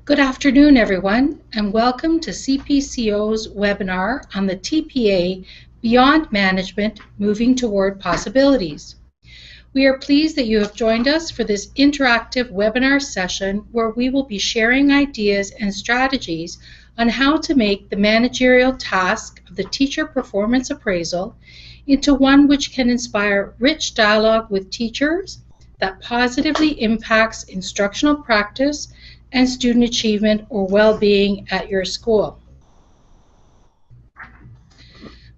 Good afternoon, everyone, and welcome to CPCO's webinar on the TPA Beyond Management, Moving Toward Possibilities. We are pleased that you have joined us for this interactive webinar session where we will be sharing ideas and strategies on how to make the managerial task of the teacher performance appraisal into one which can inspire rich dialogue with teachers that positively impacts instructional practice and student achievement or well-being at your school.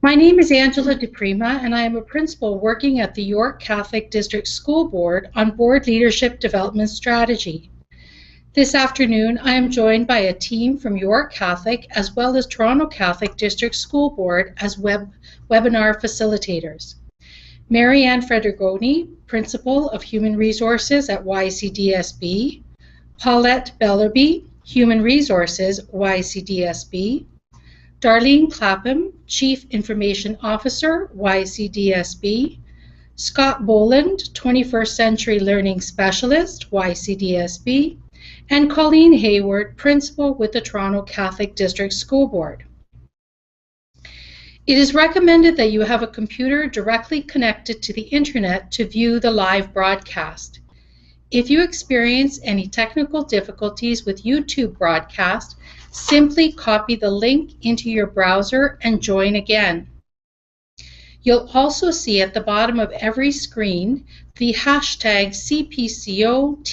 My name is Angela DePrima, and I am a principal working at the York Catholic District School Board on Board Leadership Development Strategy. This afternoon, I am joined by a team from York Catholic as well as Toronto Catholic District School Board as webinar facilitators. Mary Ann Fredrigoni, Principal of Human Resources at YCDSB, Paulette Bellerby, Human Resources, YCDSB, Darlene Clapham, Chief Information Officer, YCDSB, Scott Boland, 21st Century Learning Specialist, YCDSB, and Colleen Hayward, Principal with the Toronto Catholic District School Board. It is recommended that you have a computer directly connected to the internet to view the live broadcast. If you experience any technical difficulties with YouTube broadcast, simply copy the link into your browser and join again. You'll also see at the bottom of every screen the hashtag CPCOTPA.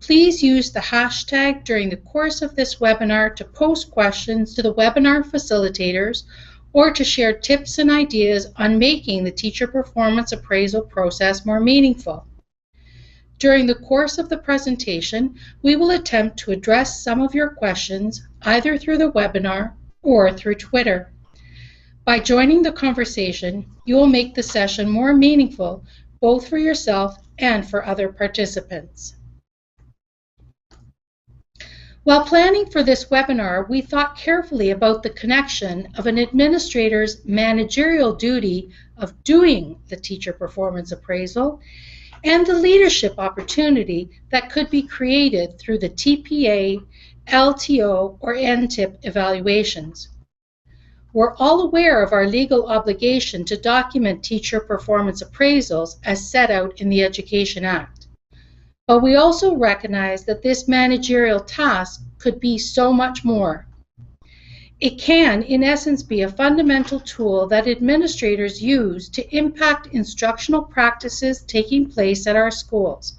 Please use the hashtag during the course of this webinar to post questions to the webinar facilitators or to share tips and ideas on making the teacher performance appraisal process more meaningful. During the course of the presentation, we will attempt to address some of your questions either through the webinar or through Twitter. By joining the conversation, you will make the session more meaningful both for yourself and for other participants. While planning for this webinar, we thought carefully about the connection of an administrator's managerial duty of doing the teacher performance appraisal and the leadership opportunity that could be created through the TPA, LTO, or NTIP evaluations. We're all aware of our legal obligation to document teacher performance appraisals as set out in the Education Act. But we also recognize that this managerial task could be so much more. It can, in essence, be a fundamental tool that administrators use to impact instructional practices taking place at our schools,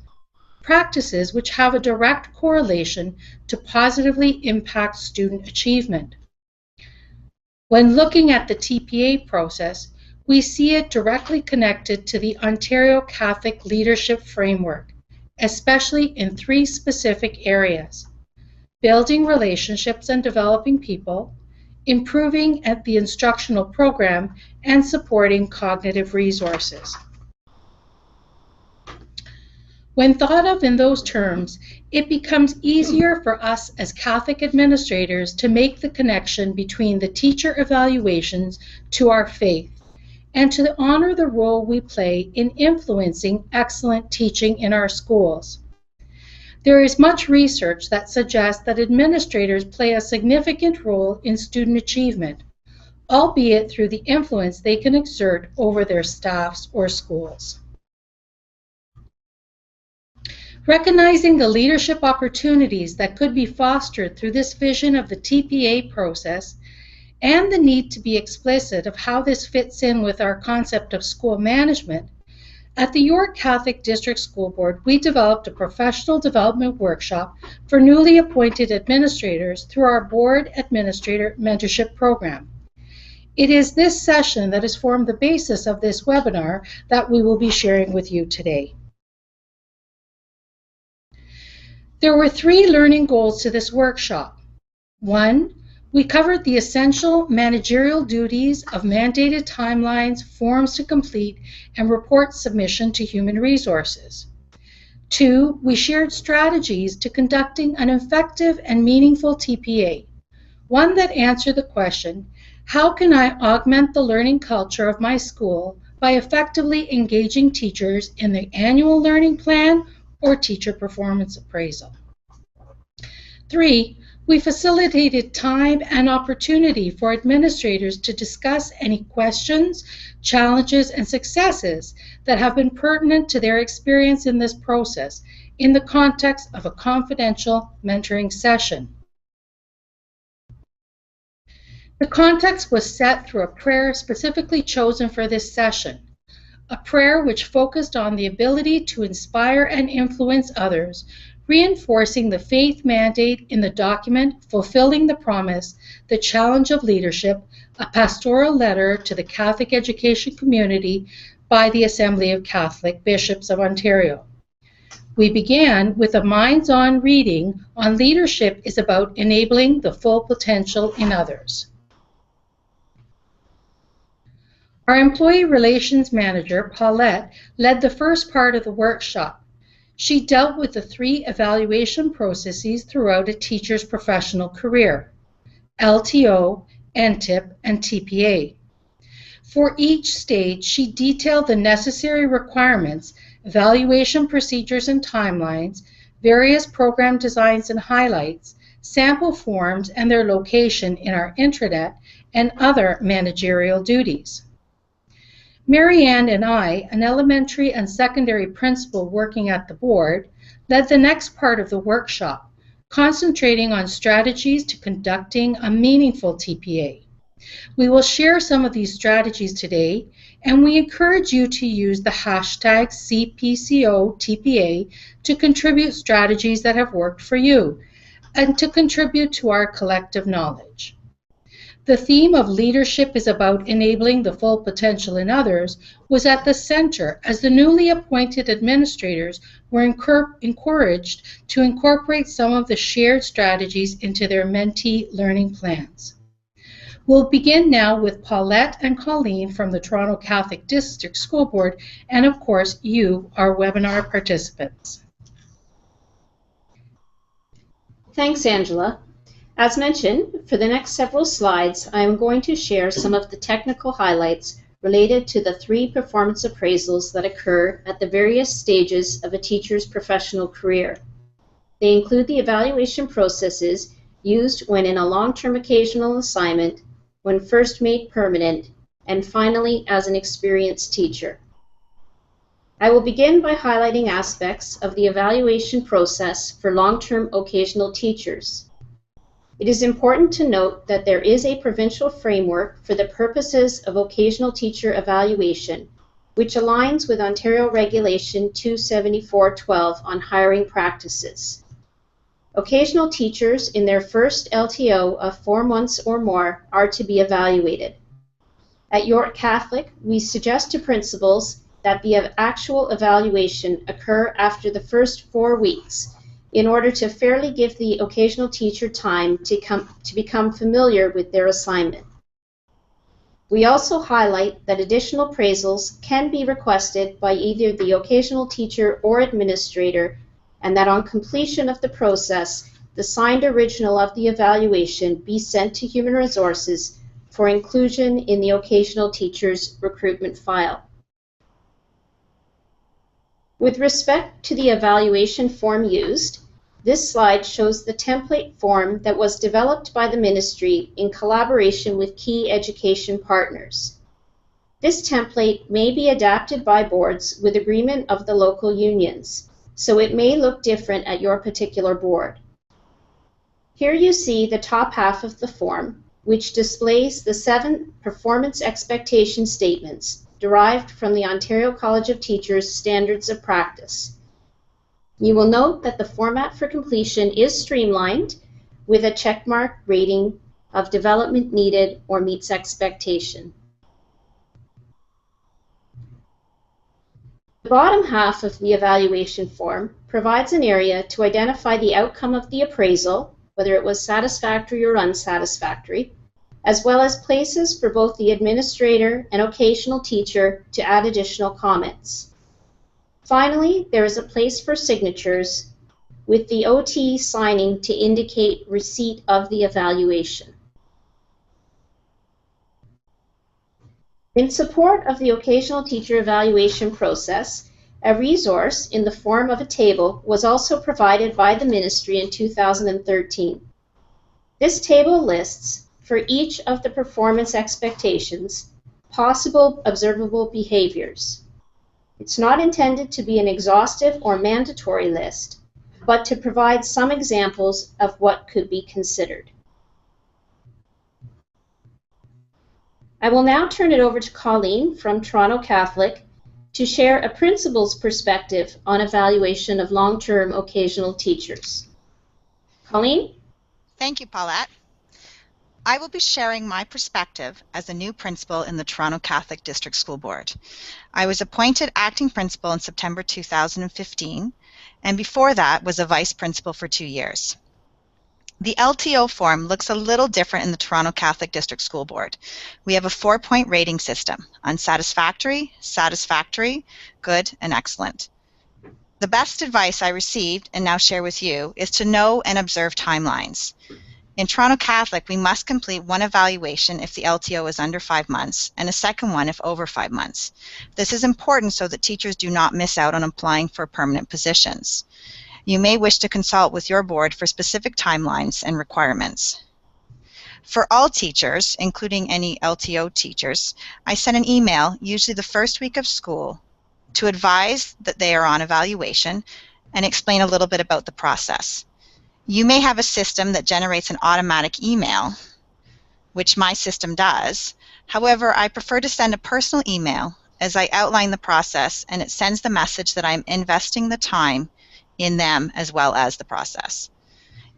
practices which have a direct correlation to positively impact student achievement. When looking at the TPA process, we see it directly connected to the Ontario Catholic Leadership Framework, especially in three specific areas: building relationships and developing people, improving at the instructional program, and supporting cognitive resources. When thought of in those terms, it becomes easier for us as Catholic administrators to make the connection between the teacher evaluations to our faith and to honor the role we play in influencing excellent teaching in our schools. There is much research that suggests that administrators play a significant role in student achievement, albeit through the influence they can exert over their staffs or schools. Recognizing the leadership opportunities that could be fostered through this vision of the TPA process and the need to be explicit of how this fits in with our concept of school management, at the York Catholic District School Board, we developed a professional development workshop for newly appointed administrators through our Board Administrator Mentorship Program. It is this session that has formed the basis of this webinar that we will be sharing with you today. There were three learning goals to this workshop. One, we covered the essential managerial duties of mandated timelines, forms to complete, and report submission to Human Resources. Two, we shared strategies to conducting an effective and meaningful TPA, one that answered the question, how can I augment the learning culture of my school by effectively engaging teachers in the annual learning plan or teacher performance appraisal? 3, we facilitated time and opportunity for administrators to discuss any questions, challenges, and successes that have been pertinent to their experience in this process in the context of a confidential mentoring session. The context was set through a prayer specifically chosen for this session, a prayer which focused on the ability to inspire and influence others, reinforcing the faith mandate in the document Fulfilling the Promise, The Challenge of Leadership, a pastoral letter to the Catholic education community by the Assembly of Catholic Bishops of Ontario. We began with a minds-on reading on leadership is about enabling the full potential in others. Our employee relations manager, Paulette, led the first part of the workshop. She dealt with the 3 evaluation processes throughout a teacher's professional career: LTO, NTIP, and TPA. For each stage, she detailed the necessary requirements, evaluation procedures and timelines, various program designs and highlights, sample forms and their location in our intranet, and other managerial duties. Marianne and I, an elementary and secondary principal working at the board, led the next part of the workshop, concentrating on strategies to conducting a meaningful TPA. We will share some of these strategies today, and we encourage you to use the hashtag CPCOTPA to contribute strategies that have worked for you and to contribute to our collective knowledge. The theme of leadership is about enabling the full potential in others was at the center as the newly appointed administrators were encouraged to incorporate some of the shared strategies into their mentee learning plans. We'll begin now with Paulette and Colleen from the Toronto Catholic District School Board, and of course you, our webinar participants. Thanks, Angela. As mentioned, for the next several slides, I am going to share some of the technical highlights related to the 3 performance appraisals that occur at the various stages of a teacher's professional career. They include the evaluation processes used when in a long-term occasional assignment, when first made permanent, and finally as an experienced teacher. I will begin by highlighting aspects of the evaluation process for long-term occasional teachers. It is important to note that there is a provincial framework for the purposes of occasional teacher evaluation, which aligns with Ontario Regulation 274-12 on hiring practices. Occasional teachers in their first LTO of 4 months or more are to be evaluated. At York Catholic, we suggest to principals that the actual evaluation occur after the first 4 weeks, in order to fairly give the occasional teacher time to become familiar with their assignment. We also highlight that additional appraisals can be requested by either the occasional teacher or administrator, and that on completion of the process, the signed original of the evaluation be sent to Human Resources for inclusion in the occasional teacher's recruitment file. With respect to the evaluation form used, this slide shows the template form that was developed by the ministry in collaboration with key education partners. This template may be adapted by boards with agreement of the local unions, so it may look different at your particular board. Here you see the top half of the form, which displays the 7 performance expectation statements derived from the Ontario College of Teachers Standards of Practice. You will note that the format for completion is streamlined with a checkmark rating of development needed or meets expectation. The bottom half of the evaluation form provides an area to identify the outcome of the appraisal, whether it was satisfactory or unsatisfactory, as well as places for both the administrator and occasional teacher to add additional comments. Finally, there is a place for signatures, with the OT signing to indicate receipt of the evaluation. In support of the occasional teacher evaluation process, A resource in the form of a table was also provided by the ministry in 2013. This table lists, for each of the performance expectations, possible observable behaviors. It's not intended to be an exhaustive or mandatory list, but to provide some examples of what could be considered. I will now turn it over to Colleen from Toronto Catholic to share a principal's perspective on evaluation of long-term occasional teachers. Colleen? Thank you, Paulette. I will be sharing my perspective as a new principal in the Toronto Catholic District School Board. I was appointed acting principal in September 2015, and before that was a vice principal for 2 years. The LTO form looks a little different in the Toronto Catholic District School Board. We have a 4-point rating system: unsatisfactory, satisfactory, good, and excellent. The best advice I received and now share with you is to know and observe timelines. In Toronto Catholic, we must complete one evaluation if the LTO is under 5 months and a second one if over 5 months. This is important so that teachers do not miss out on applying for permanent positions. You may wish to consult with your board for specific timelines and requirements. For all teachers, including any LTO teachers, I send an email, usually the first week of school, to advise that they are on evaluation and explain a little bit about the process. You may have a system that generates an automatic email, which my system does. However, I prefer to send a personal email as I outline the process, and it sends the message that I'm investing the time in them as well as the process.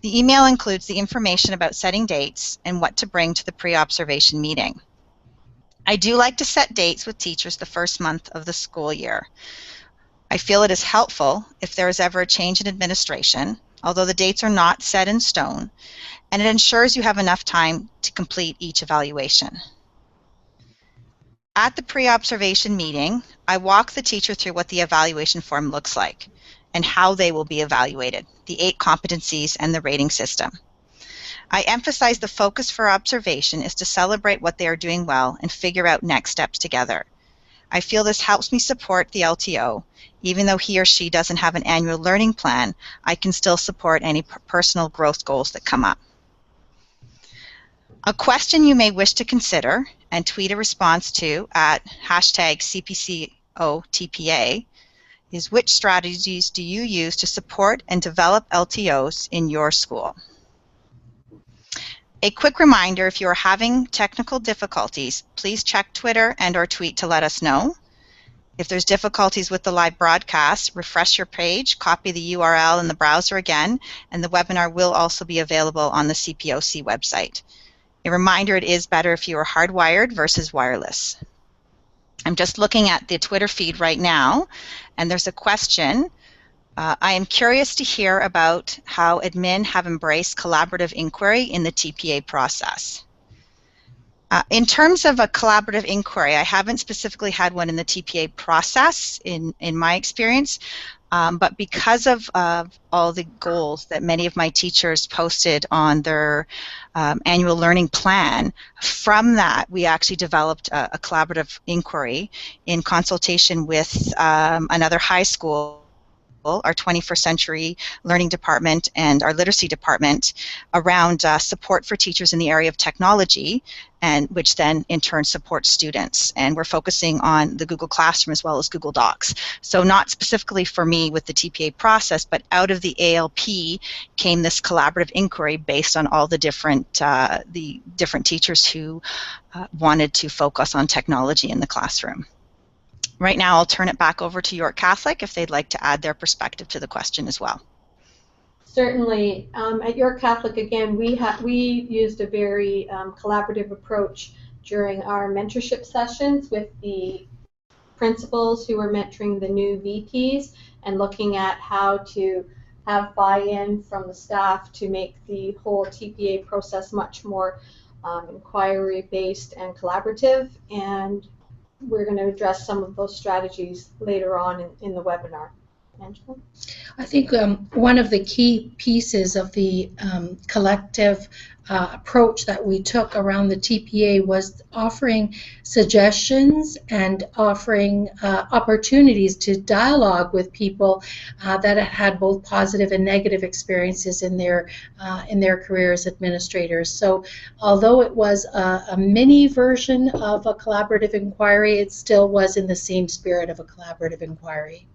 The email includes the information about setting dates and what to bring to the pre-observation meeting. I do like to set dates with teachers the first month of the school year. I feel it is helpful if there is ever a change in administration, although the dates are not set in stone, and it ensures you have enough time to complete each evaluation. At the pre-observation meeting, I walk the teacher through what the evaluation form looks like and how they will be evaluated, the 8 competencies and the rating system. I emphasize the focus for observation is to celebrate what they are doing well and figure out next steps together. I feel this helps me support the LTO. Even though he or she doesn't have an annual learning plan, I can still support any personal growth goals that come up. A question you may wish to consider and tweet a response to at #CPCOTPA is, which strategies do you use to support and develop LTOs in your school? A quick reminder, if you are having technical difficulties, please check Twitter and/or tweet to let us know. If there's difficulties with the live broadcast, refresh your page, copy the URL in the browser again, and the webinar will also be available on the CPOC website. A reminder, it is better if you are hardwired versus wireless. I'm just looking at the Twitter feed right now, and there's a question. I am curious to hear about how admin have embraced collaborative inquiry in the TPA process. In terms of a collaborative inquiry, I haven't specifically had one in the TPA process in my experience, but because of all the goals that many of my teachers posted on their annual learning plan, from that we actually developed a collaborative inquiry in consultation with another high school, our 21st Century Learning Department and our Literacy Department, around support for teachers in the area of technology, and which then in turn supports students. And we're focusing on the Google Classroom as well as Google Docs. So not specifically for me with the TPA process, but out of the ALP came this collaborative inquiry based on all the different teachers who wanted to focus on technology in the classroom. Right now, I'll turn it back over to York Catholic if they'd like to add their perspective to the question as well. Certainly. At York Catholic, again, we used a very collaborative approach during our mentorship sessions with the principals who were mentoring the new VPs and looking at how to have buy-in from the staff to make the whole TPA process much more inquiry-based and collaborative. And we're going to address some of those strategies later on in the webinar. Angela? I think one of the key pieces of the collective approach that we took around the TPA was offering suggestions and offering opportunities to dialogue with people that had both positive and negative experiences in their career as administrators. So although it was a mini version of a collaborative inquiry, it still was in the same spirit of a collaborative inquiry.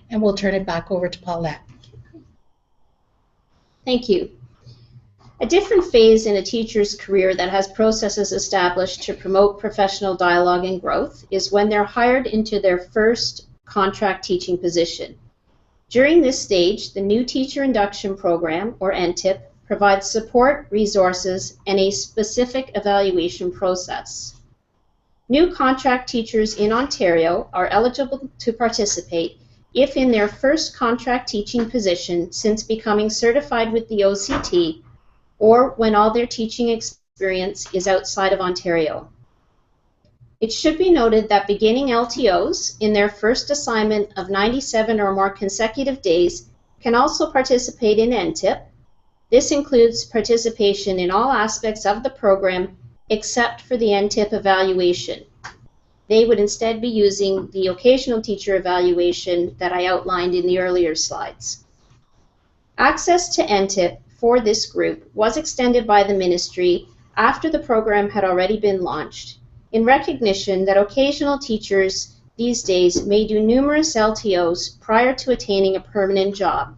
And we'll turn it back over to Paulette. Thank you. A different phase in a teacher's career that has processes established to promote professional dialogue and growth is when they're hired into their first contract teaching position. During this stage, the new teacher induction program, or NTIP, provides support, resources, and a specific evaluation process. New contract teachers in Ontario are eligible to participate if in their first contract teaching position since becoming certified with the OCT, or when all their teaching experience is outside of Ontario. It should be noted that beginning LTOs in their first assignment of 97 or more consecutive days can also participate in NTIP. This includes participation in all aspects of the program except for the NTIP evaluation. They would instead be using the occasional teacher evaluation that I outlined in the earlier slides. Access to NTIP for this group was extended by the ministry after the program had already been launched, in recognition that occasional teachers these days may do numerous LTOs prior to attaining a permanent job,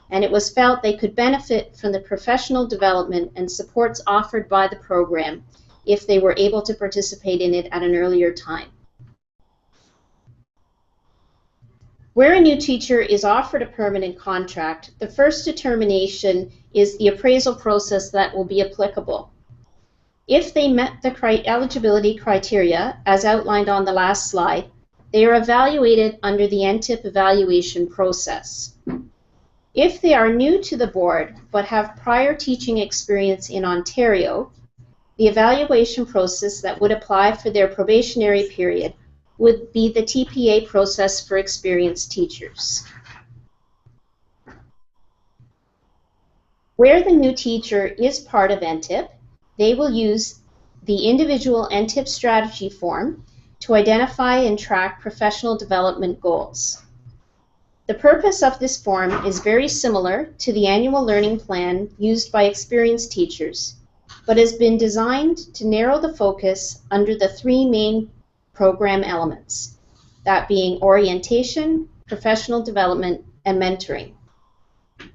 and it was felt they could benefit from the professional development and supports offered by the program if they were able to participate in it at an earlier time. Where a new teacher is offered a permanent contract, the first determination is the appraisal process that will be applicable. If they met the eligibility criteria, as outlined on the last slide, they are evaluated under the NTIP evaluation process. If they are new to the board but have prior teaching experience in Ontario, the evaluation process that would apply for their probationary period would be the TPA process for experienced teachers. Where the new teacher is part of NTIP, they will use the individual NTIP strategy form to identify and track professional development goals. The purpose of this form is very similar to the annual learning plan used by experienced teachers, but has been designed to narrow the focus under the three main program elements, that being orientation, professional development, and mentoring.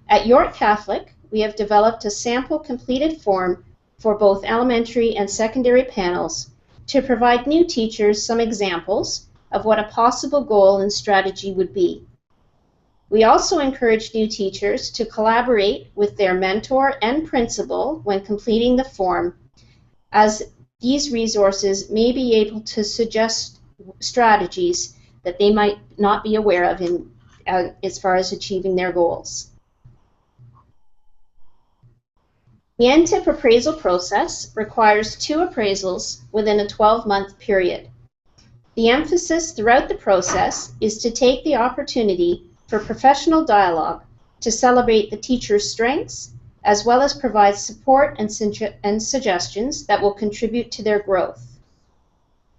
At York Catholic, we have developed a sample completed form for both elementary and secondary panels to provide new teachers some examples of what a possible goal and strategy would be. We also encourage new teachers to collaborate with their mentor and principal when completing the form, as these resources may be able to suggest strategies that they might not be aware of as far as achieving their goals. The NTIP appraisal process requires 2 appraisals within a 12-month period. The emphasis throughout the process is to take the opportunity for professional dialogue to celebrate the teacher's strengths, as well as provide support and suggestions that will contribute to their growth.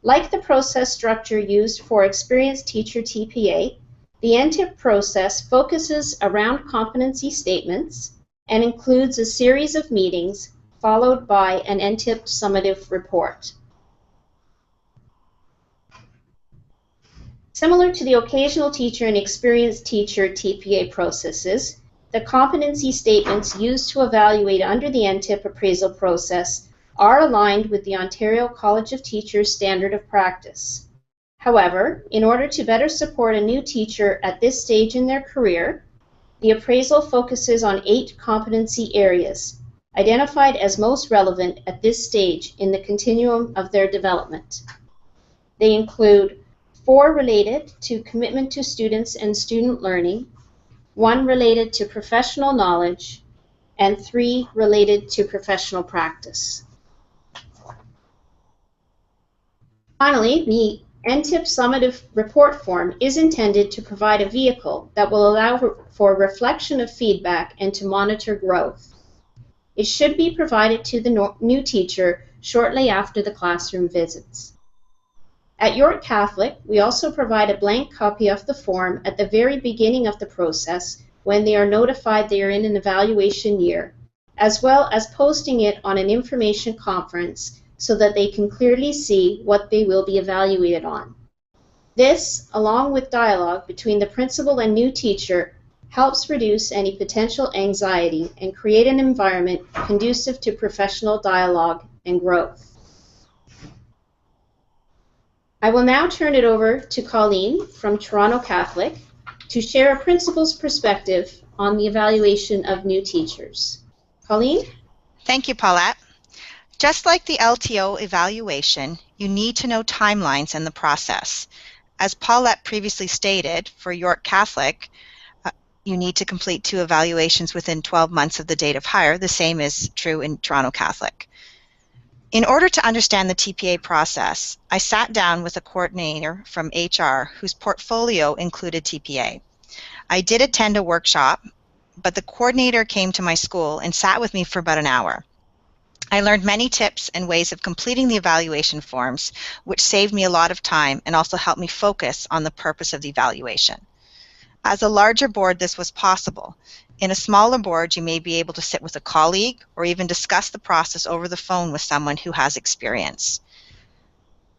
Like the process structure used for experienced teacher TPA, the NTIP process focuses around competency statements and includes a series of meetings followed by an NTIP summative report. Similar to the occasional teacher and experienced teacher TPA processes, the competency statements used to evaluate under the NTIP appraisal process are aligned with the Ontario College of Teachers standard of practice. However, in order to better support a new teacher at this stage in their career, the appraisal focuses on 8 competency areas, identified as most relevant at this stage in the continuum of their development. They include 4 related to commitment to students and student learning, 1 related to professional knowledge, and 3 related to professional practice. Finally, the NTIP summative report form is intended to provide a vehicle that will allow for reflection of feedback and to monitor growth. It should be provided to the new teacher shortly after the classroom visits. At York Catholic, we also provide a blank copy of the form at the very beginning of the process when they are notified they are in an evaluation year, as well as posting it on an information conference so that they can clearly see what they will be evaluated on. This, along with dialogue between the principal and new teacher, helps reduce any potential anxiety and create an environment conducive to professional dialogue and growth. I will now turn it over to Colleen from Toronto Catholic to share a principal's perspective on the evaluation of new teachers. Colleen? Thank you, Paulette. Just like the LTO evaluation, you need to know timelines and the process. As Paulette previously stated, for York Catholic, you need to complete 2 evaluations within 12 months of the date of hire. The same is true in Toronto Catholic. In order to understand the TPA process, I sat down with a coordinator from HR whose portfolio included TPA. I did attend a workshop, but the coordinator came to my school and sat with me for about an hour. I learned many tips and ways of completing the evaluation forms, which saved me a lot of time and also helped me focus on the purpose of the evaluation. As a larger board, this was possible. In a smaller board, you may be able to sit with a colleague or even discuss the process over the phone with someone who has experience.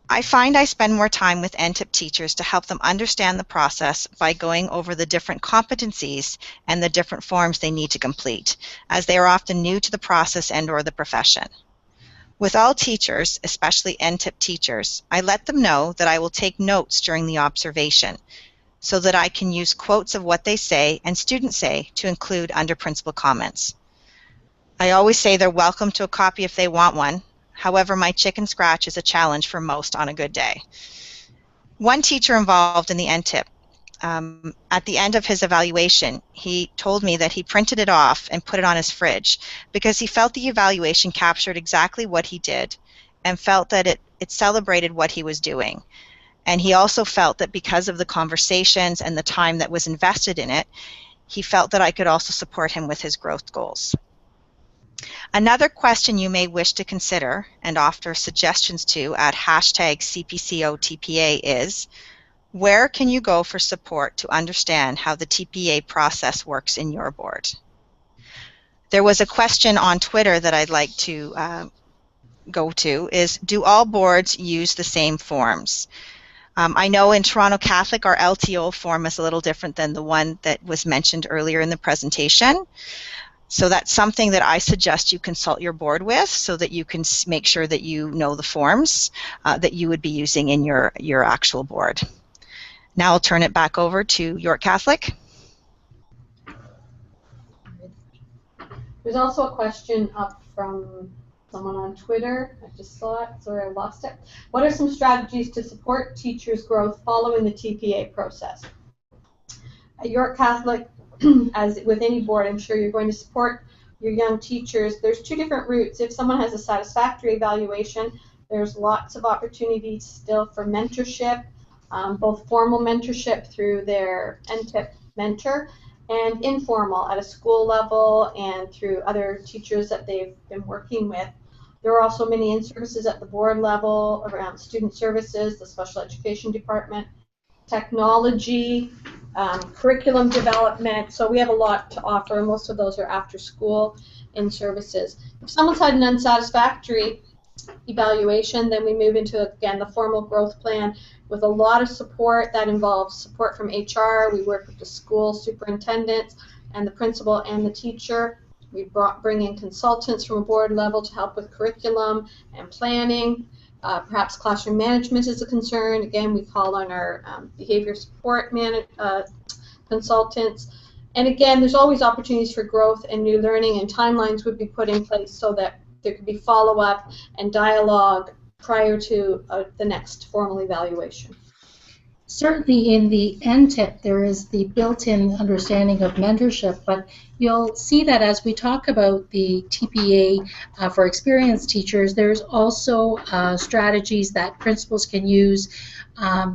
I find I spend more time with NTIP teachers to help them understand the process by going over the different competencies and the different forms they need to complete, as they are often new to the process and/or the profession. With all teachers, especially NTIP teachers, I let them know that I will take notes during the observation, so that I can use quotes of what they say and students say to include under principal comments. I always say they're welcome to a copy if they want one. However, my chicken scratch is a challenge for most on a good day. One teacher involved in the NTIP, at the end of his evaluation, he told me that he printed it off and put it on his fridge because he felt the evaluation captured exactly what he did and felt that it celebrated what he was doing. And he also felt that because of the conversations and the time that was invested in it, he felt that I could also support him with his growth goals. Another question you may wish to consider and offer suggestions to at #CPCOTPA is, where can you go for support to understand how the TPA process works in your board? There was a question on Twitter that I'd like to go to is, do all boards use the same forms? I know in Toronto Catholic, our LTO form is a little different than the one that was mentioned earlier in the presentation. So that's something that I suggest you consult your board with so that you can make sure that you know the forms that you would be using in your actual board. Now I'll turn it back over to York Catholic. There's also a question up from someone on Twitter. I just saw it, sorry I lost it. What are some strategies to support teachers' growth following the TPA process? At York Catholic, as with any board, I'm sure you're going to support your young teachers. There's 2 different routes. If someone has a satisfactory evaluation, there's lots of opportunities still for mentorship, both formal mentorship through their NTIP mentor and informal at a school level and through other teachers that they've been working with. There are also many in-services at the board level around student services, the special education department, technology, curriculum development. So we have a lot to offer. Most of those are after school in-services. If someone's had an unsatisfactory evaluation, then we move into, again, the formal growth plan with a lot of support. That involves support from HR. We work with the school superintendents and the principal and the teacher. We bring in consultants from a board level to help with curriculum and planning. Perhaps classroom management is a concern. Again, we call on our behavior support consultants. And again, there's always opportunities for growth and new learning, and timelines would be put in place so that there could be follow-up and dialogue prior to the next formal evaluation. Certainly in the NTIP, there is the built-in understanding of mentorship, but you'll see that as we talk about the TPA for experienced teachers, there's also strategies that principals can use,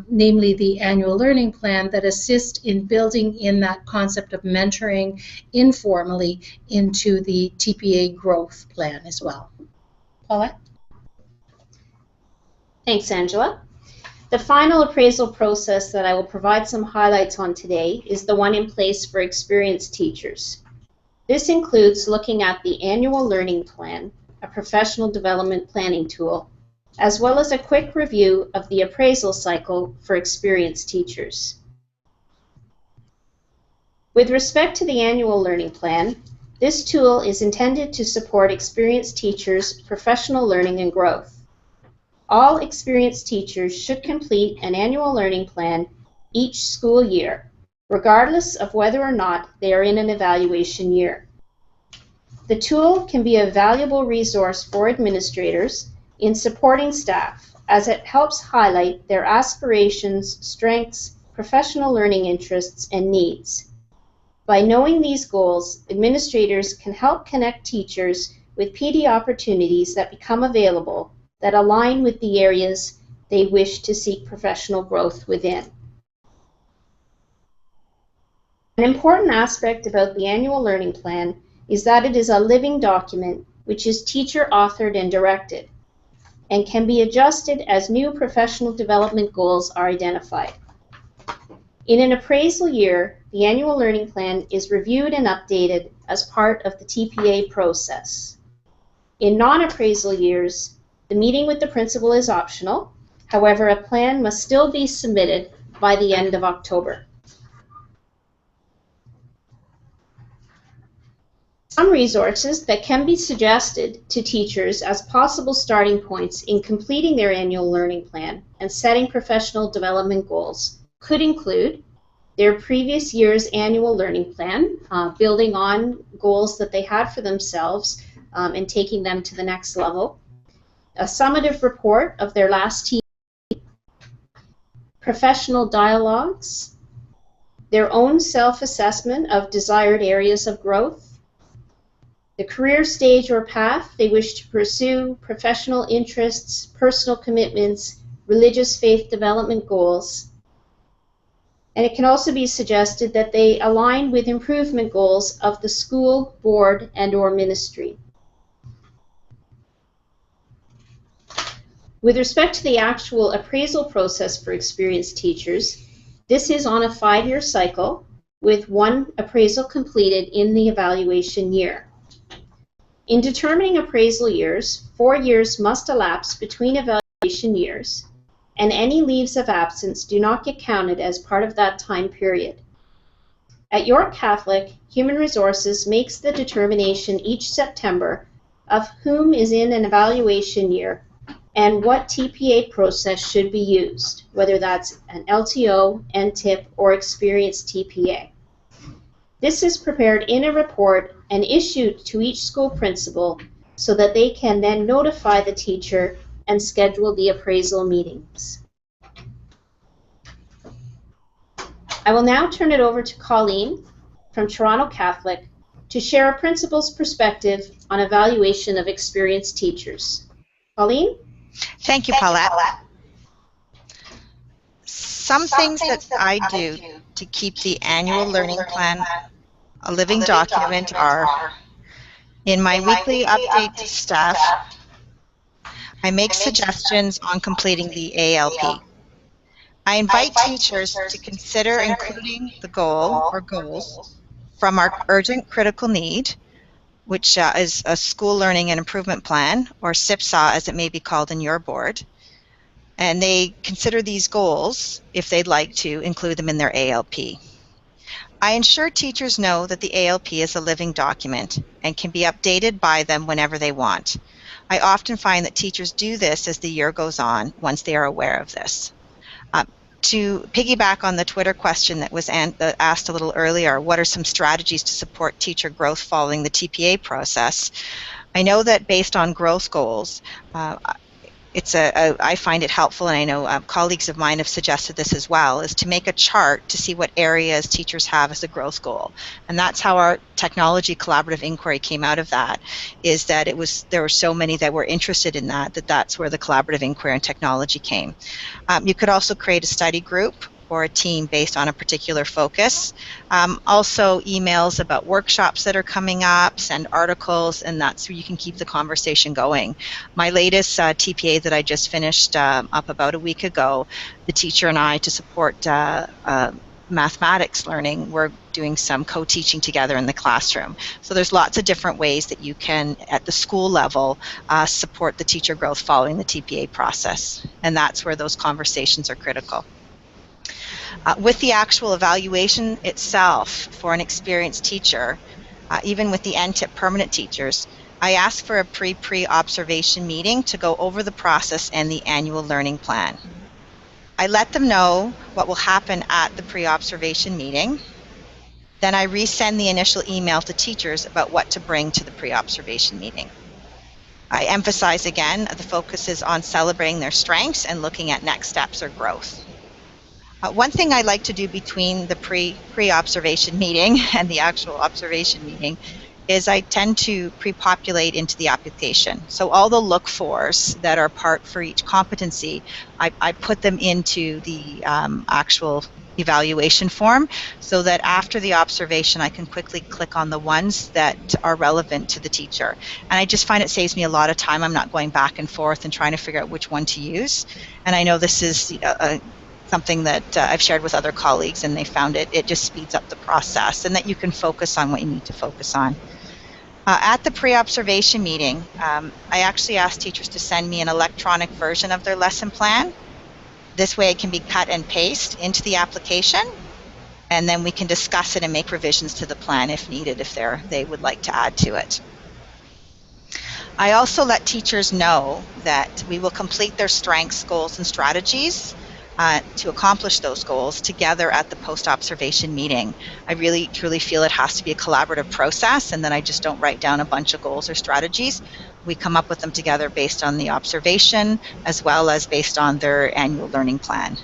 namely the annual learning plan, that assist in building in that concept of mentoring informally into the TPA growth plan as well. Paulette? Thanks, Angela. The final appraisal process that I will provide some highlights on today is the one in place for experienced teachers. This includes looking at the annual learning plan, a professional development planning tool, as well as a quick review of the appraisal cycle for experienced teachers. With respect to the annual learning plan, this tool is intended to support experienced teachers' professional learning and growth. All experienced teachers should complete an annual learning plan each school year, regardless of whether or not they are in an evaluation year. The tool can be a valuable resource for administrators in supporting staff, as it helps highlight their aspirations, strengths, professional learning interests, and needs. By knowing these goals, administrators can help connect teachers with PD opportunities that become available that align with the areas they wish to seek professional growth within. An important aspect about the annual learning plan is that it is a living document which is teacher authored and directed and can be adjusted as new professional development goals are identified. In an appraisal year, the annual learning plan is reviewed and updated as part of the TPA process. In non-appraisal years, the meeting with the principal is optional. However, a plan must still be submitted by the end of October. Some resources that can be suggested to teachers as possible starting points in completing their annual learning plan and setting professional development goals could include their previous year's annual learning plan, building on goals that they had for themselves and taking them to the next level, a summative report of their last team, professional dialogues, their own self-assessment of desired areas of growth, the career stage or path they wish to pursue, professional interests, personal commitments, religious faith development goals. And it can also be suggested that they align with improvement goals of the school, board, and/or ministry. With respect to the actual appraisal process for experienced teachers, this is on a 5-year cycle with one appraisal completed in the evaluation year. In determining appraisal years, 4 years must elapse between evaluation years, and any leaves of absence do not get counted as part of that time period. At York Catholic, Human Resources makes the determination each September of whom is in an evaluation year and what TPA process should be used, whether that's an LTO, NTIP, or experienced TPA. This is prepared in a report and issued to each school principal so that they can then notify the teacher and schedule the appraisal meetings. I will now turn it over to Colleen from Toronto Catholic to share a principal's perspective on evaluation of experienced teachers. Colleen? Thank you, Paulette. Some things that I do to keep the annual learning plan a living document are, in my weekly update to staff, I make suggestions on completing the ALP. I invite teachers to consider including the goal or goals from our urgent critical need, which is a school learning and improvement plan, or SIPSA as it may be called in your board. And they consider these goals, if they'd like to, include them in their ALP. I ensure teachers know that the ALP is a living document and can be updated by them whenever they want. I often find that teachers do this as the year goes on once they are aware of this. To piggyback on the Twitter question that was asked a little earlier, what are some strategies to support teacher growth following the TPA process? I know that based on growth goals, I find it helpful, and I know colleagues of mine have suggested this as well, is to make a chart to see what areas teachers have as a growth goal. And that's how our technology collaborative inquiry came out of that, is that there were so many that were interested in that's where the collaborative inquiry and technology came. You could also create a study group or a team based on a particular focus. Also emails about workshops that are coming up, send articles, and that's where you can keep the conversation going. My latest TPA that I just finished up about a week ago, the teacher and I, to support mathematics learning, we're doing some co-teaching together in the classroom. So there's lots of different ways that you can, at the school level, support the teacher growth following the TPA process. And that's where those conversations are critical. With the actual evaluation itself for an experienced teacher, even with the NTIP permanent teachers, I ask for a pre-observation meeting to go over the process and the annual learning plan. I let them know what will happen at the pre-observation meeting. Then I resend the initial email to teachers about what to bring to the pre-observation meeting. I emphasize again, the focus is on celebrating their strengths and looking at next steps or growth. One thing I like to do between the pre-observation meeting and the actual observation meeting is I tend to pre-populate into the application. So all the look-fors that are part for each competency, I put them into the actual evaluation form, so that after the observation I can quickly click on the ones that are relevant to the teacher. And I just find it saves me a lot of time. I'm not going back and forth and trying to figure out which one to use. And I know this is something that I've shared with other colleagues, and they found it just speeds up the process, and that you can focus on what you need to focus on. At the pre-observation meeting, I actually asked teachers to send me an electronic version of their lesson plan. This way it can be cut and paste into the application, and then we can discuss it and make revisions to the plan if needed, if they would like to add to it. I also let teachers know that we will complete their strengths, goals, and strategies to accomplish those goals together at the post-observation meeting. I really, truly feel it has to be a collaborative process, and that I just don't write down a bunch of goals or strategies. We come up with them together based on the observation, as well as based on their annual learning plan.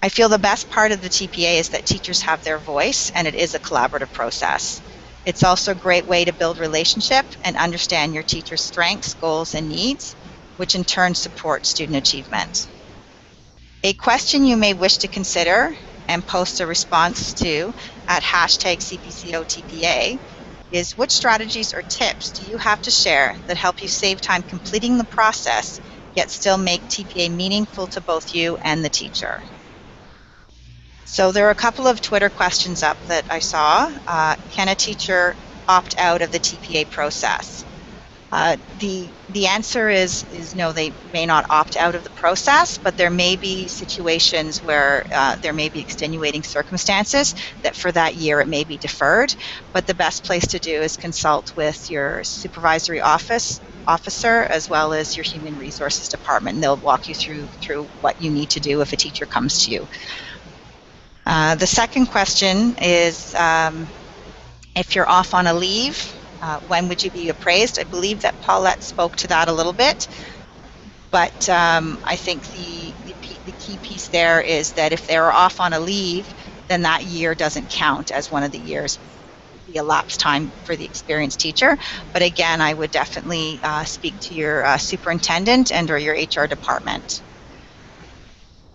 I feel the best part of the TPA is that teachers have their voice, and it is a collaborative process. It's also a great way to build relationship and understand your teacher's strengths, goals, and needs, which in turn support student achievement. A question you may wish to consider and post a response to at #CPCOTPA is, which strategies or tips do you have to share that help you save time completing the process, yet still make TPA meaningful to both you and the teacher? So there are a couple of Twitter questions up that I saw. Can a teacher opt out of the TPA process? The answer is no, they may not opt out of the process, but there may be situations where there may be extenuating circumstances that for that year it may be deferred. But the best place to do is consult with your supervisory officer as well as your human resources department, and they'll walk you through what you need to do if a teacher comes to you. The second question is, if you're off on a leave, when would you be appraised? I believe that Paulette spoke to that a little bit, but I think the key piece there is that if they're off on a leave, then that year doesn't count as one of the years, the elapsed time for the experienced teacher. But again, I would definitely speak to your superintendent and or your HR department.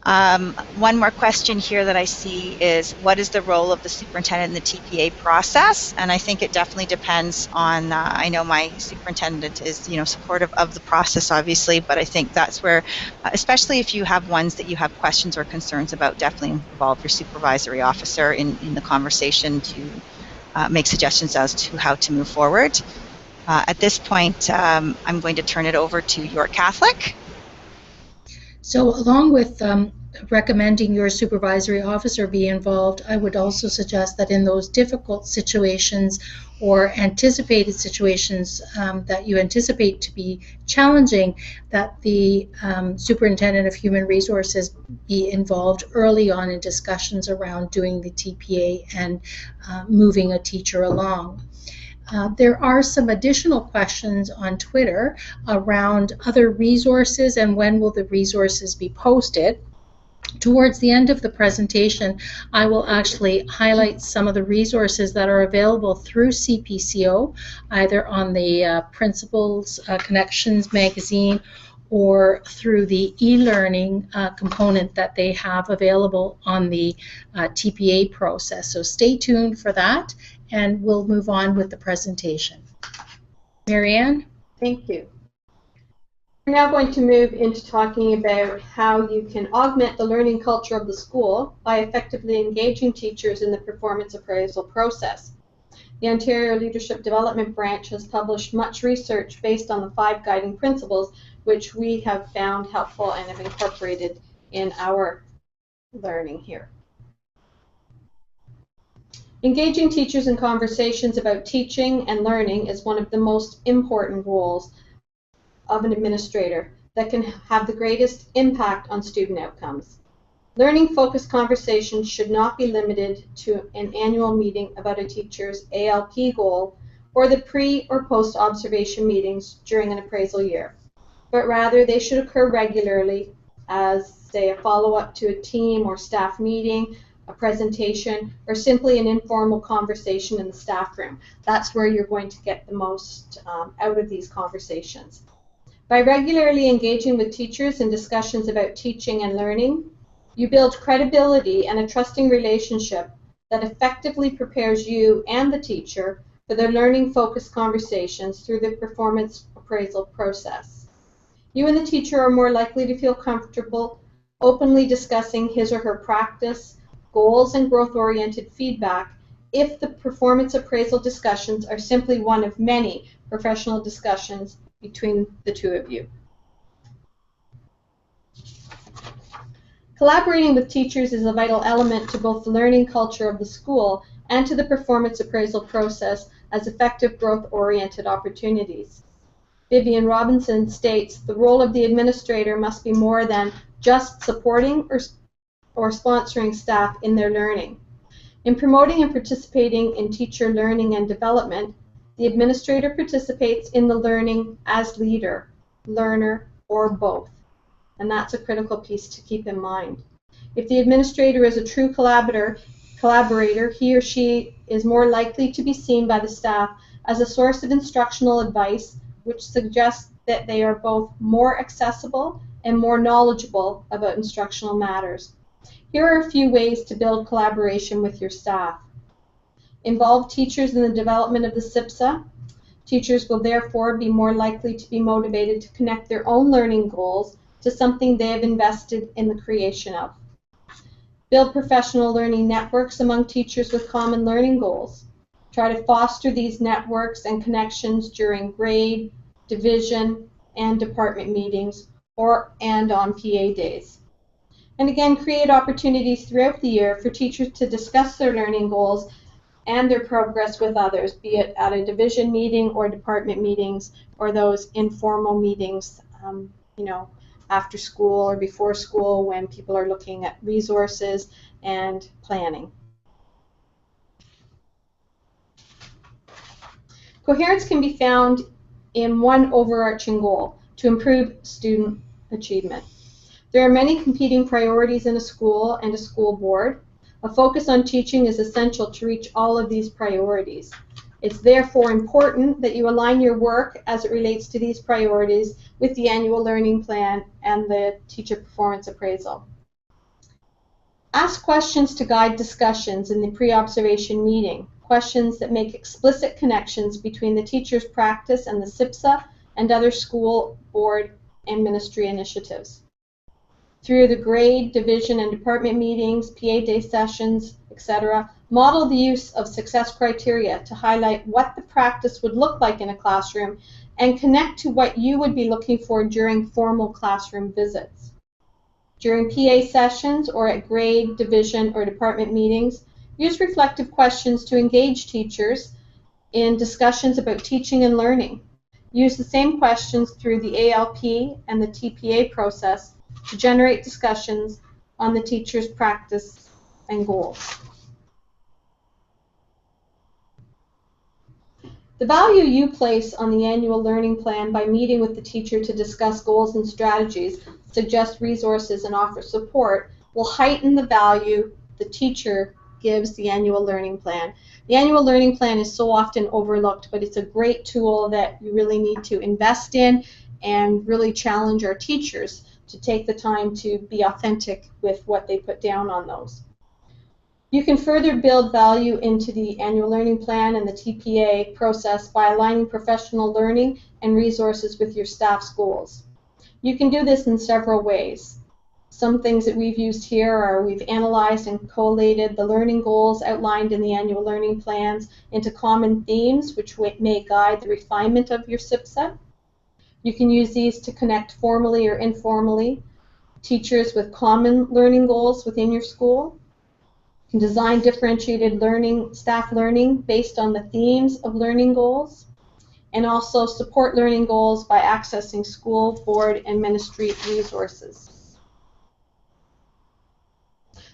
One more question here that I see is, what is the role of the superintendent in the TPA process? And I think it definitely depends on, I know my superintendent is, supportive of the process, obviously, but I think that's where, especially if you have ones that you have questions or concerns about, definitely involve your supervisory officer in the conversation to make suggestions as to how to move forward. At this point, I'm going to turn it over to York Catholic. So along with recommending your supervisory officer be involved, I would also suggest that in those difficult situations or anticipated situations that you anticipate to be challenging, that the superintendent of human resources be involved early on in discussions around doing the TPA and moving a teacher along. There are some additional questions on Twitter around other resources and when will the resources be posted. Towards the end of the presentation, I will actually highlight some of the resources that are available through CPCO, either on the Principals Connections magazine or through the e-learning component that they have available on the TPA process. So stay tuned for that, and we'll move on with the presentation. Marianne? Thank you. We're now going to move into talking about how you can augment the learning culture of the school by effectively engaging teachers in the performance appraisal process. The Ontario Leadership Development Branch has published much research based on the 5 guiding principles, which we have found helpful and have incorporated in our learning here. Engaging teachers in conversations about teaching and learning is one of the most important roles of an administrator that can have the greatest impact on student outcomes. Learning-focused conversations should not be limited to an annual meeting about a teacher's ALP goal or the pre- or post-observation meetings during an appraisal year, but rather they should occur regularly as, say, a follow-up to a team or staff meeting, a presentation, or simply an informal conversation in the staff room. That's where you're going to get the most out of these conversations. By regularly engaging with teachers in discussions about teaching and learning, you build credibility and a trusting relationship that effectively prepares you and the teacher for their learning-focused conversations through the performance appraisal process. You and the teacher are more likely to feel comfortable openly discussing his or her practice, goals, and growth-oriented feedback if the performance appraisal discussions are simply one of many professional discussions between the two of you. Collaborating with teachers is a vital element to both the learning culture of the school and to the performance appraisal process as effective growth-oriented opportunities. Vivian Robinson states, the role of the administrator must be more than just supporting or sponsoring staff in their learning. In promoting and participating in teacher learning and development, the administrator participates in the learning as leader, learner, or both. And that's a critical piece to keep in mind. If the administrator is a true collaborator, he or she is more likely to be seen by the staff as a source of instructional advice, which suggests that they are both more accessible and more knowledgeable about instructional matters. Here are a few ways to build collaboration with your staff. Involve teachers in the development of the SIPSA. Teachers will therefore be more likely to be motivated to connect their own learning goals to something they have invested in the creation of. Build professional learning networks among teachers with common learning goals. Try to foster these networks and connections during grade, division, and department meetings and on PA days. And again, create opportunities throughout the year for teachers to discuss their learning goals and their progress with others, be it at a division meeting or department meetings or those informal meetings, after school or before school when people are looking at resources and planning. Coherence can be found in one overarching goal, to improve student achievement. There are many competing priorities in a school and a school board. A focus on teaching is essential to reach all of these priorities. It's therefore important that you align your work as it relates to these priorities with the annual learning plan and the teacher performance appraisal. Ask questions to guide discussions in the pre-observation meeting, questions that make explicit connections between the teacher's practice and the SIPSA and other school board and ministry initiatives. Through the grade, division, and department meetings, PA day sessions, etc., model the use of success criteria to highlight what the practice would look like in a classroom and connect to what you would be looking for during formal classroom visits. During PA sessions or at grade, division, or department meetings, use reflective questions to engage teachers in discussions about teaching and learning. Use the same questions through the ALP and the TPA process to generate discussions on the teacher's practice and goals. The value you place on the annual learning plan by meeting with the teacher to discuss goals and strategies, suggest resources, and offer support will heighten the value the teacher gives the annual learning plan. The annual learning plan is so often overlooked, but it's a great tool that you really need to invest in and really challenge our teachers to take the time to be authentic with what they put down on those. You can further build value into the annual learning plan and the TPA process by aligning professional learning and resources with your staff's goals. You can do this in several ways. Some things that we've used here are we've analyzed and collated the learning goals outlined in the annual learning plans into common themes which may guide the refinement of your SIP set. You can use these to connect formally or informally teachers with common learning goals within your school. You can design differentiated learning, staff learning based on the themes of learning goals, and also support learning goals by accessing school, board, and ministry resources.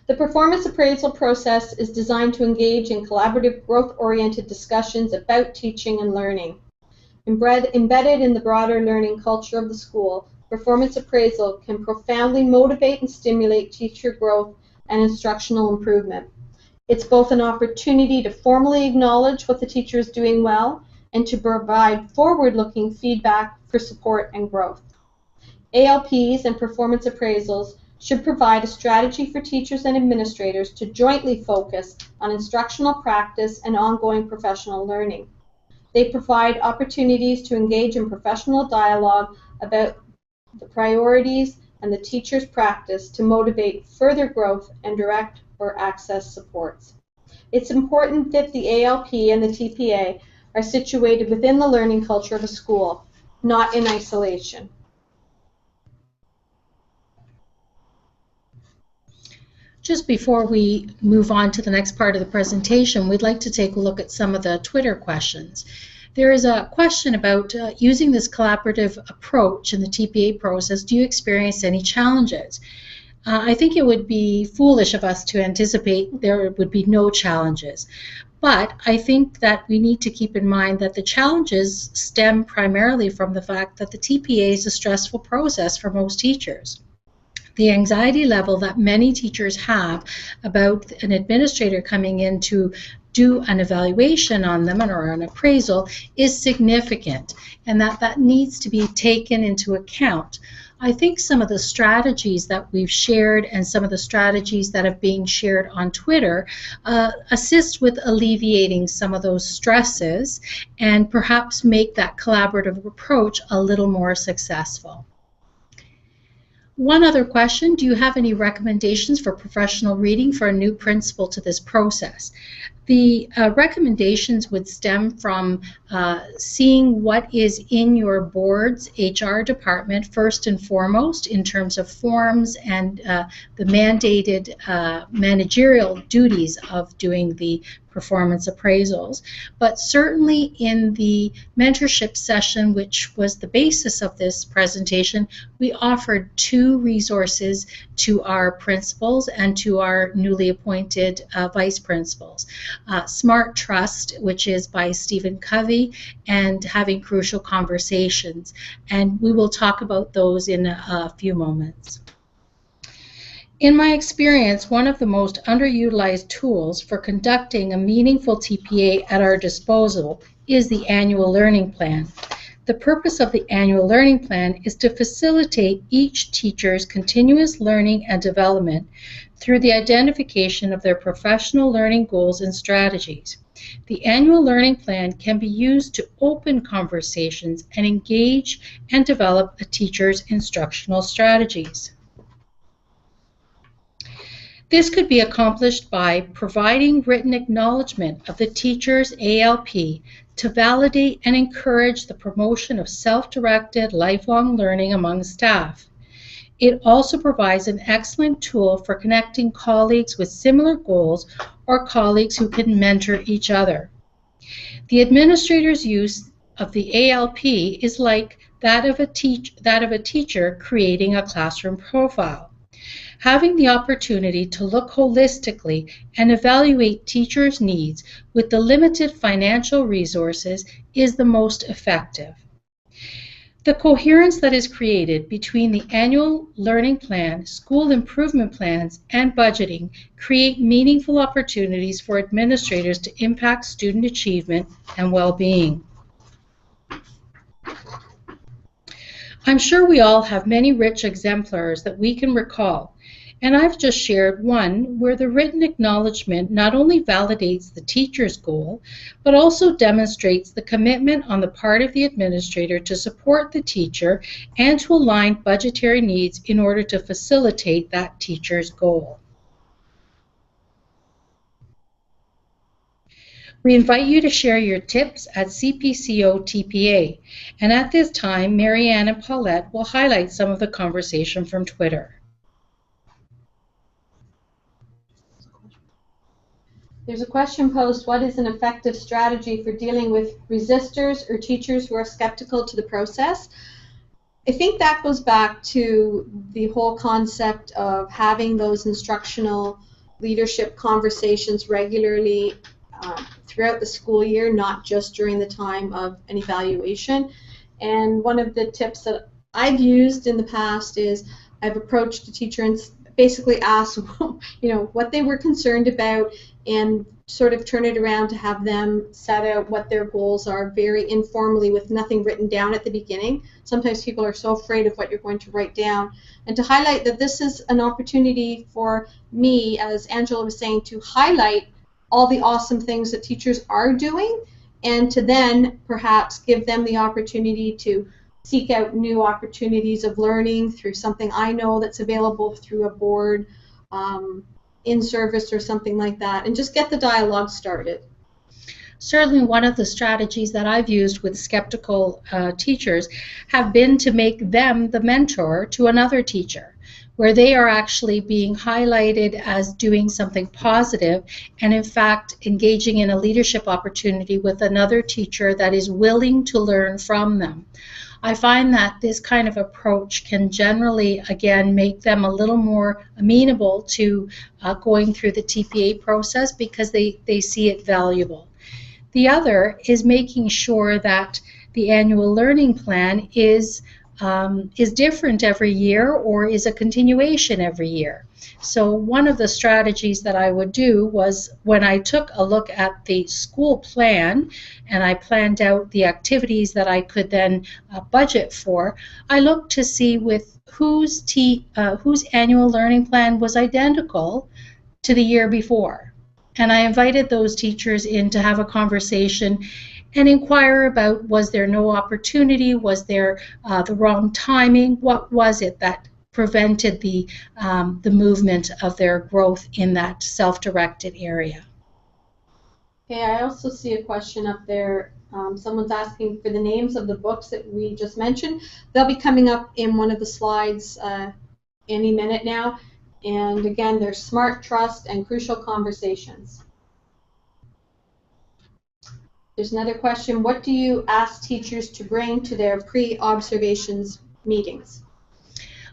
The performance appraisal process is designed to engage in collaborative, growth-oriented discussions about teaching and learning. Embedded in the broader learning culture of the school, performance appraisal can profoundly motivate and stimulate teacher growth and instructional improvement. It's both an opportunity to formally acknowledge what the teacher is doing well and to provide forward-looking feedback for support and growth. ALPs and performance appraisals should provide a strategy for teachers and administrators to jointly focus on instructional practice and ongoing professional learning. They provide opportunities to engage in professional dialogue about the priorities and the teacher's practice to motivate further growth and direct or access supports. It's important that the ALP and the TPA are situated within the learning culture of a school, not in isolation. Just before we move on to the next part of the presentation, we'd like to take a look at some of the Twitter questions. There is a question about using this collaborative approach in the TPA process. Do you experience any challenges? I think it would be foolish of us to anticipate there would be no challenges. But I think that we need to keep in mind that the challenges stem primarily from the fact that the TPA is a stressful process for most teachers. The anxiety level that many teachers have about an administrator coming in to do an evaluation on them or an appraisal is significant, and that needs to be taken into account. I think some of the strategies that we've shared and some of the strategies that have been shared on Twitter assist with alleviating some of those stresses and perhaps make that collaborative approach a little more successful. One other question, do you have any recommendations for professional reading for a new principal to this process? The recommendations would stem from seeing what is in your board's HR department first and foremost in terms of forms and the mandated managerial duties of doing the performance appraisals. But certainly in the mentorship session, which was the basis of this presentation, we offered 2 resources to our principals and to our newly appointed vice principals. Smart Trust, which is by Stephen Covey, and Having Crucial Conversations. And we will talk about those in a few moments. In my experience, one of the most underutilized tools for conducting a meaningful TPA at our disposal is the annual learning plan. The purpose of the annual learning plan is to facilitate each teacher's continuous learning and development through the identification of their professional learning goals and strategies. The annual learning plan can be used to open conversations and engage and develop a teacher's instructional strategies. This could be accomplished by providing written acknowledgement of the teacher's ALP to validate and encourage the promotion of self-directed lifelong learning among staff. It also provides an excellent tool for connecting colleagues with similar goals or colleagues who can mentor each other. The administrator's use of the ALP is like that of a teacher creating a classroom profile. Having the opportunity to look holistically and evaluate teachers' needs with the limited financial resources is the most effective. The coherence that is created between the annual learning plan, school improvement plans, and budgeting create meaningful opportunities for administrators to impact student achievement and well-being. I'm sure we all have many rich exemplars that we can recall, and I've just shared one where the written acknowledgement not only validates the teacher's goal, but also demonstrates the commitment on the part of the administrator to support the teacher and to align budgetary needs in order to facilitate that teacher's goal. We invite you to share your tips at CPCO TPA, and at this time, Marianne and Paulette will highlight some of the conversation from Twitter. There's a question posed, what is an effective strategy for dealing with resistors or teachers who are skeptical to the process? I think that goes back to the whole concept of having those instructional leadership conversations regularly throughout the school year, not just during the time of an evaluation. And one of the tips that I've used in the past is I've approached a teacher and basically asked what they were concerned about and sort of turn it around to have them set out what their goals are very informally with nothing written down at the beginning. Sometimes people are so afraid of what you're going to write down. And to highlight that this is an opportunity for me, as Angela was saying, to highlight all the awesome things that teachers are doing and to then perhaps give them the opportunity to seek out new opportunities of learning through something I know that's available through a board, in service or something like that, and just get the dialogue started. Certainly one of the strategies that I've used with skeptical teachers have been to make them the mentor to another teacher, where they are actually being highlighted as doing something positive and in fact engaging in a leadership opportunity with another teacher that is willing to learn from them. I find that this kind of approach can generally, again, make them a little more amenable to going through the TPA process because they see it valuable. The other is making sure that the annual learning plan is different every year or is a continuation every year. So one of the strategies that I would do was when I took a look at the school plan and I planned out the activities that I could then budget for, I looked to see with whose annual learning plan was identical to the year before. And I invited those teachers in to have a conversation and inquire about, was there no opportunity, was there the wrong timing, what was it that prevented the movement of their growth in that self-directed area. Okay, I also see a question up there. Someone's asking for the names of the books that we just mentioned. They'll be coming up in one of the slides any minute now. And again, there's Smart Trust and Crucial Conversations. There's another question. What do you ask teachers to bring to their pre-observations meetings?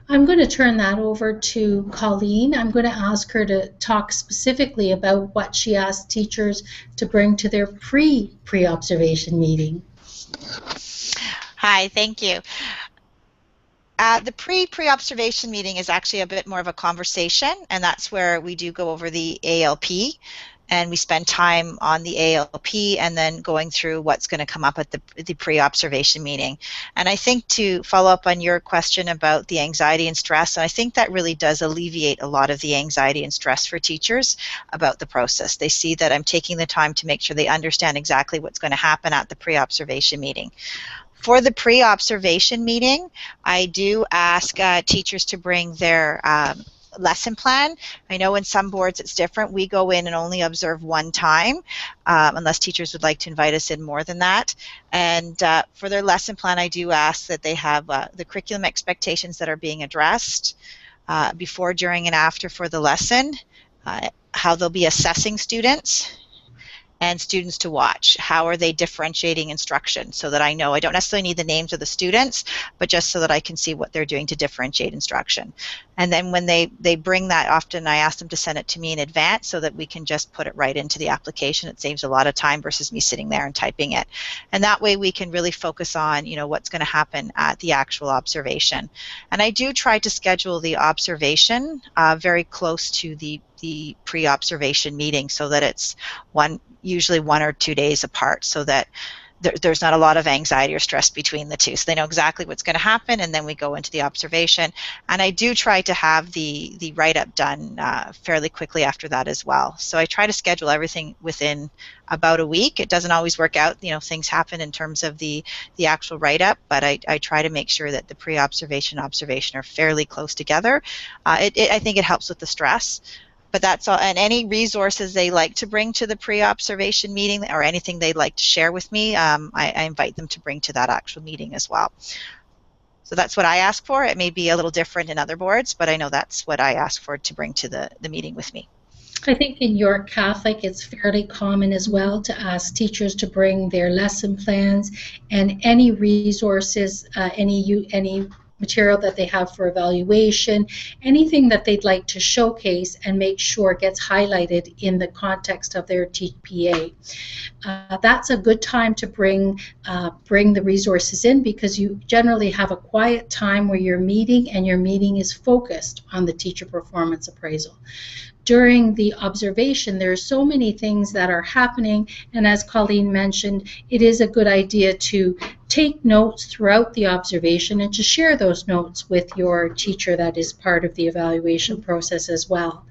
I'm going to turn that over to Colleen. I'm going to ask her to talk specifically about what she asked teachers to bring to their pre-observation meeting. Hi, thank you. The pre-observation meeting is actually a bit more of a conversation, and that's where we do go over the ALP, and we spend time on the ALP and then going through what's going to come up at the pre-observation meeting. And I think to follow up on your question about the anxiety and stress, I think that really does alleviate a lot of the anxiety and stress for teachers about the process. They see that I'm taking the time to make sure they understand exactly what's going to happen at the pre-observation meeting. For the pre-observation meeting, I do ask teachers to bring their lesson plan. I know in some boards it's different. We go in and only observe one time, unless teachers would like to invite us in more than that. And for their lesson plan, I do ask that they have the curriculum expectations that are being addressed before, during, and after for the lesson, how they'll be assessing students, and students to watch. How are they differentiating instruction, so that I know I don't necessarily need the names of the students, but just so that I can see what they're doing to differentiate instruction. And then when they bring that, often I ask them to send it to me in advance so that we can just put it right into the application. It saves a lot of time versus me sitting there and typing it. And that way we can really focus on, what's going to happen at the actual observation. And I do try to schedule the observation very close to the pre-observation meeting, so that it's usually 1 or 2 days apart, so that there's not a lot of anxiety or stress between the two. So they know exactly what's going to happen, and then we go into the observation. And I do try to have the write-up done fairly quickly after that as well. So I try to schedule everything within about a week. It doesn't always work out. Things happen in terms of the actual write-up, but I try to make sure that the pre-observation and observation are fairly close together. I think it helps with the stress. But that's all. And any resources they like to bring to the pre-observation meeting, or anything they'd like to share with me, I invite them to bring to that actual meeting as well. So that's what I ask for. It may be a little different in other boards, but I know that's what I ask for to bring to the meeting with me. I think in York Catholic it's fairly common as well to ask teachers to bring their lesson plans and any resources, any material that they have for evaluation, anything that they'd like to showcase and make sure gets highlighted in the context of their TPA. That's a good time to bring the resources in, because you generally have a quiet time where you're meeting, and your meeting is focused on the teacher performance appraisal. During the observation, there are so many things that are happening, and as Colleen mentioned, it is a good idea to take notes throughout the observation and to share those notes with your teacher that is part of the evaluation process as well.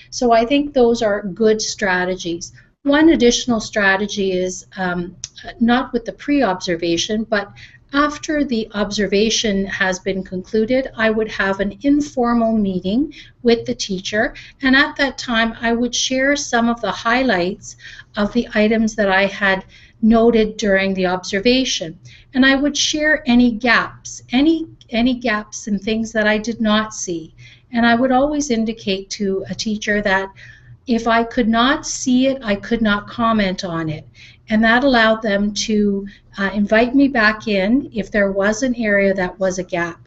So I think those are good strategies. One additional strategy is not with the pre-observation, but after the observation has been concluded, I would have an informal meeting with the teacher, and at that time I would share some of the highlights of the items that I had noted during the observation, and I would share any gaps, any gaps and things that I did not see. And I would always indicate to a teacher that if I could not see it, I could not comment on it. And that allowed them to invite me back in if there was an area that was a gap,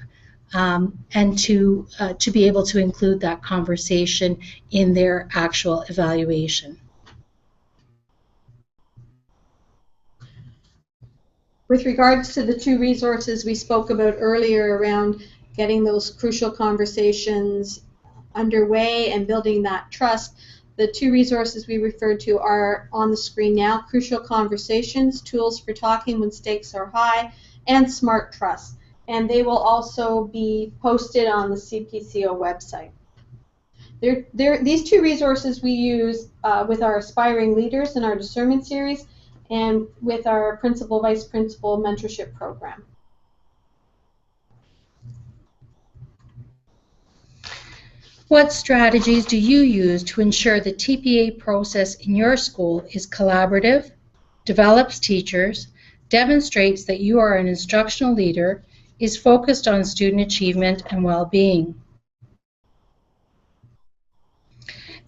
and to be able to include that conversation in their actual evaluation. With regards to the 2 resources we spoke about earlier around getting those crucial conversations underway and building that trust, the 2 resources we referred to are on the screen now: Crucial Conversations, Tools for Talking When Stakes Are High, and Smart Trust. And they will also be posted on the CPCO website. These 2 resources we use with our aspiring leaders in our discernment series and with our principal vice principal mentorship program. What strategies do you use to ensure the TPA process in your school is collaborative, develops teachers, demonstrates that you are an instructional leader, is focused on student achievement and well-being?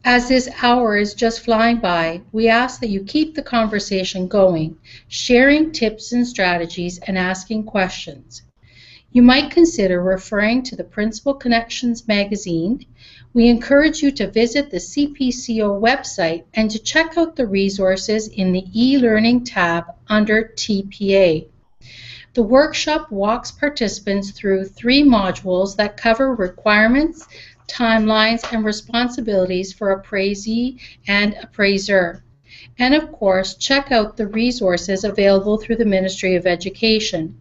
As this hour is just flying by, we ask that you keep the conversation going, sharing tips and strategies and asking questions. You might consider referring to the Principal Connections magazine. We encourage you to visit the CPCO website and to check out the resources in the e-learning tab under TPA. The workshop walks participants through 3 modules that cover requirements, timelines, and responsibilities for appraisee and appraiser. And of course, check out the resources available through the Ministry of Education.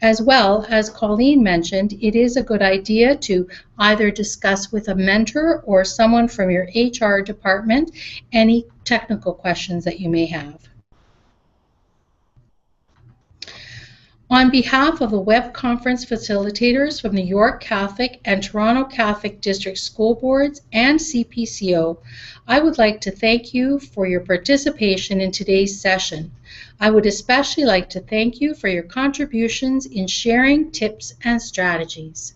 As well, as Colleen mentioned, it is a good idea to either discuss with a mentor or someone from your HR department any technical questions that you may have. On behalf of the web conference facilitators from the York Catholic and Toronto Catholic District School Boards and CPCO, I would like to thank you for your participation in today's session. I would especially like to thank you for your contributions in sharing tips and strategies.